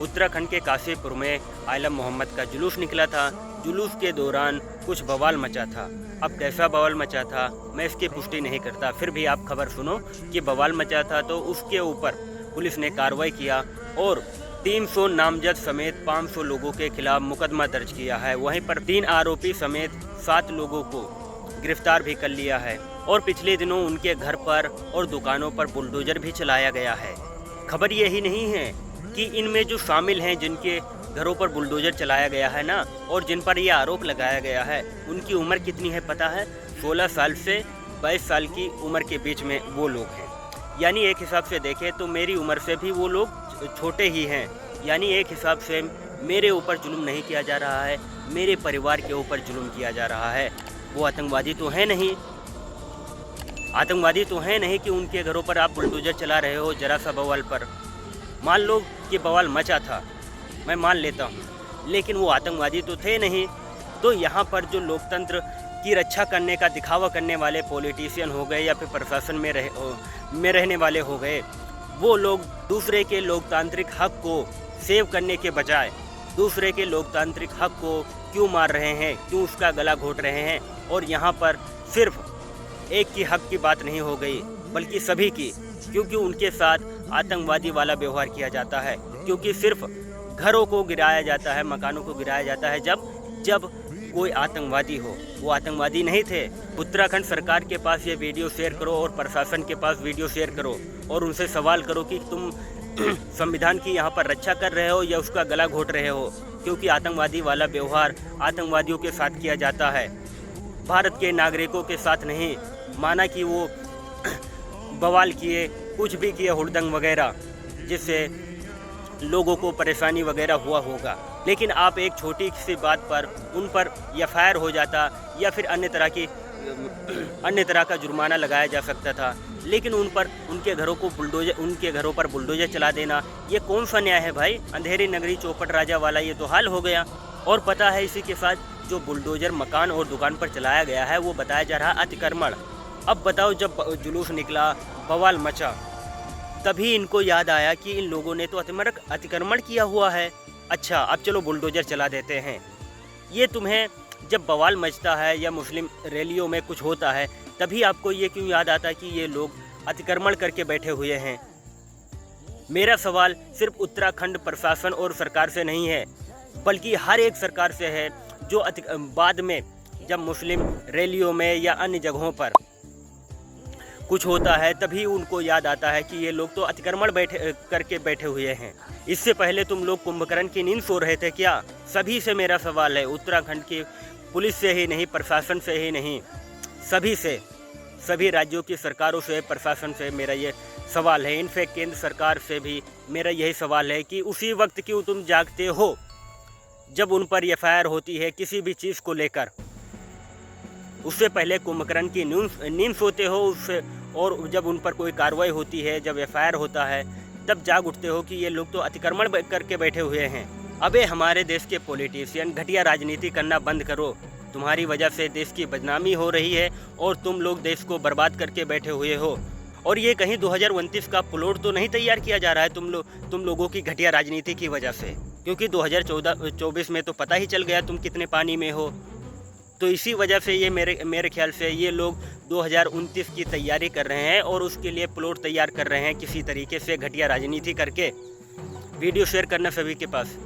उत्तराखंड के काशीपुर में आलम मोहम्मद का जुलूस निकला था। जुलूस के दौरान कुछ बवाल मचा था। अब कैसा बवाल मचा था मैं इसकी पुष्टि नहीं करता, फिर भी आप खबर सुनो कि बवाल मचा था। तो उसके ऊपर पुलिस ने कार्रवाई किया और 300 नामजद समेत 500 लोगों के खिलाफ मुकदमा दर्ज किया है। वहीं पर 3 आरोपी समेत 7 लोगों को गिरफ्तार भी कर लिया है और पिछले दिनों उनके घर पर और दुकानों पर बुलडोजर भी चलाया गया है। खबर यही नहीं है कि इनमें जो शामिल हैं, जिनके घरों पर बुलडोजर चलाया गया है ना, और जिन पर यह आरोप लगाया गया है, उनकी उम्र कितनी है पता है? 16 साल से 22 साल की उम्र के बीच में वो लोग हैं। यानी एक हिसाब से देखें तो मेरी उम्र से भी वो लोग छोटे ही हैं। यानी एक हिसाब से मेरे ऊपर जुल्म नहीं किया जा रहा है, मेरे परिवार के ऊपर जुल्म किया जा रहा है। वो आतंकवादी तो है नहीं, आतंकवादी तो है नहीं कि उनके घरों पर आप बुलडोजर चला रहे हो जरा सा बवाल पर। मान लो कि बवाल मचा था, मैं मान लेता हूँ, लेकिन वो आतंकवादी तो थे नहीं। तो यहाँ पर जो लोकतंत्र की रक्षा करने का दिखावा करने वाले पॉलिटिशियन हो गए या फिर प्रशासन में रहने वाले हो गए, वो लोग दूसरे के लोकतांत्रिक हक को सेव करने के बजाय दूसरे के लोकतांत्रिक हक को क्यों मार रहे हैं, क्यों उसका गला घोट रहे हैं। और यहाँ पर सिर्फ एक की हक की बात नहीं हो गई बल्कि सभी की, क्योंकि उनके साथ आतंकवादी वाला व्यवहार किया जाता है। क्योंकि सिर्फ घरों को गिराया जाता है, मकानों को गिराया जाता है जब कोई आतंकवादी हो। वो आतंकवादी नहीं थे। उत्तराखंड सरकार के पास ये वीडियो शेयर करो और प्रशासन के पास वीडियो शेयर करो और उनसे सवाल करो कि तुम संविधान की यहाँ पर रक्षा कर रहे हो या उसका गला घोट रहे हो। क्योंकि आतंकवादी वाला व्यवहार आतंकवादियों के साथ किया जाता है, भारत के नागरिकों के साथ नहीं। माना कि वो बवाल किए, कुछ भी किए, हुड़दंग वगैरह, जिससे लोगों को परेशानी वगैरह हुआ होगा, लेकिन आप एक छोटी सी बात पर उन पर एफआईआर हो जाता या फिर अन्य तरह का जुर्माना लगाया जा सकता था। लेकिन उनके घरों पर बुलडोजर चला देना, ये कौन सा न्याय है भाई? अंधेरी नगरी चौपट राजा वाला ये तो हाल हो गया। और पता है, इसी के साथ जो बुलडोजर मकान और दुकान पर चलाया गया है वो बताया जा रहा अतिक्रमण। अब बताओ, जब जुलूस निकला, बवाल मचा, तभी इनको याद आया कि इन लोगों ने तो अतिक्रमण किया हुआ है। अच्छा, अब चलो बुलडोजर चला देते हैं। ये तुम्हें जब बवाल मचता है या मुस्लिम रैलियों में कुछ होता है, तभी आपको ये क्यों याद आता है कि ये लोग अतिक्रमण करके बैठे हुए हैं? मेरा सवाल सिर्फ उत्तराखंड प्रशासन और सरकार से नहीं है, बल्कि हर एक सरकार से है जो बाद में जब मुस्लिम रैलियों में या अन्य जगहों पर कुछ होता है, तभी उनको याद आता है कि ये लोग तो अतिक्रमण करके बैठे हुए हैं। इससे पहले तुम लोग कुंभकर्ण की नींद सो रहे थे क्या? सभी से मेरा सवाल है, उत्तराखंड की पुलिस से ही नहीं, प्रशासन से ही नहीं, सभी से, सभी राज्यों की सरकारों से, प्रशासन से मेरा ये सवाल है। इनफैक्ट केंद्र सरकार से भी मेरा यही सवाल है कि उसी वक्त क्यों तुम जागते हो जब उन पर एफआईआर होती है किसी भी चीज़ को लेकर? उससे पहले कुंभकर्ण की नींद सोते हो उससे, और जब उन पर कोई कार्रवाई होती है, जब एफआईआर होता है, तब जाग उठते हो कि ये लोग तो अतिक्रमण करके बैठे हुए हैं। अबे हमारे देश के पॉलिटिशियन, घटिया राजनीति करना बंद करो। तुम्हारी वजह से देश की बदनामी हो रही है और तुम लोग देश को बर्बाद करके बैठे हुए हो। और ये कहीं 2029 का प्लॉट तो नहीं तैयार किया जा रहा है तुम लोगों की घटिया राजनीति की वजह से, क्योंकि 2024 में तो पता ही चल गया तुम कितने पानी में हो। तो इसी वजह से ये मेरे ख्याल से ये लोग 2029 की तैयारी कर रहे हैं और उसके लिए प्लॉट तैयार कर रहे हैं किसी तरीके से घटिया राजनीति करके। वीडियो शेयर करना सभी के पास।